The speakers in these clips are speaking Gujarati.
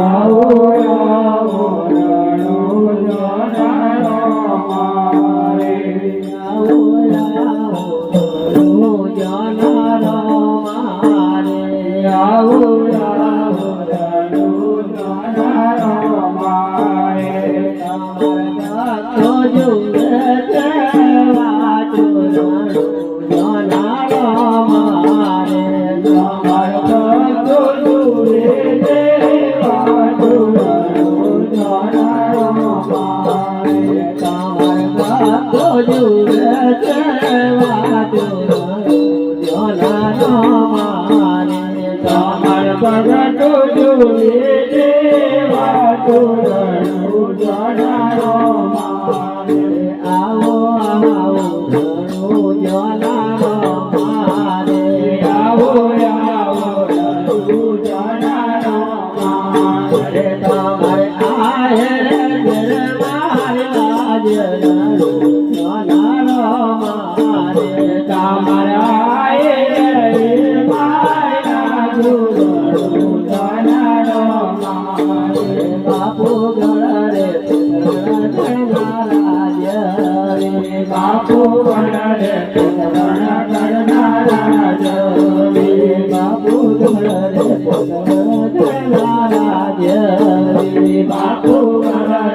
આવો આવો રણો જનારો મારે આવો આવો રણો જનારો મારે આવો આવો રણો જનારો મારે તમારા તો જુએ વાતો રણો જનારો મારે તમારા તો જુએ વાતો રણો જનારો મારે તમારા તો જુએ વાતો રણો જનારો મારે તમારા ભગતો જુએ વાતો રણો જનારો મારે આવો આવો રણો જનારો મારે આવો આવો રણો જનારો મારે તમારે આયે મારે લાજ રણો જનારો મારે તમારે આયે મારે લાજ રણો જનારો મારે બાપુ ગળે નારાજ રે બાપુ ગળે નારાજ રે બાપુ ગળે નારાજ રે બાપુ ગળે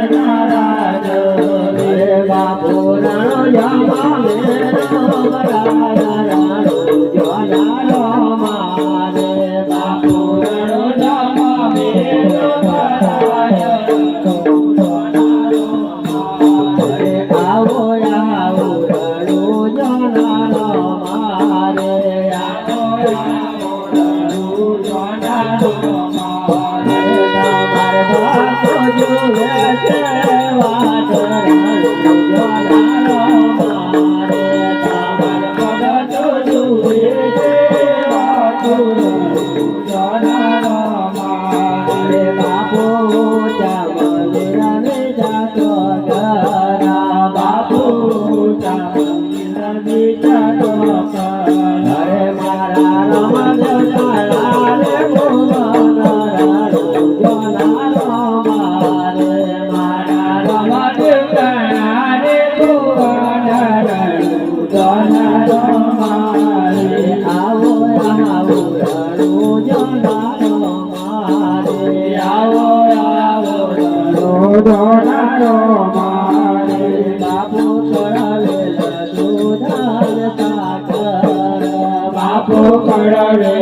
નારાજ રે બાપુ રણો જામા મેરો રાણો જનારો મારે બાપુ રણો જામા મેરો આવો આવો રણો જનારો મારે આવો આવો રણો જનારો મારે તમારે ભક્તો જુએ છે વાતો રણો જનારો મારે તમારે ભક્તો જુએ છે વાતો રણો જનારો મારે બાપુ ચામલિયાને જાતો કરા બાપુ ચામલિયાને જાતો કરા હરે મારા રમદેવ તારા રે ભુવન રણો જનારો મારે મારા રમદેવ તારા રે ભુવન રણો જનારો મારે આવો આવો રણો જનારો મારે આવો આવો રણો જનારો મારે બાપુ કળવે દૂધાન સાકર બાપુ કળવે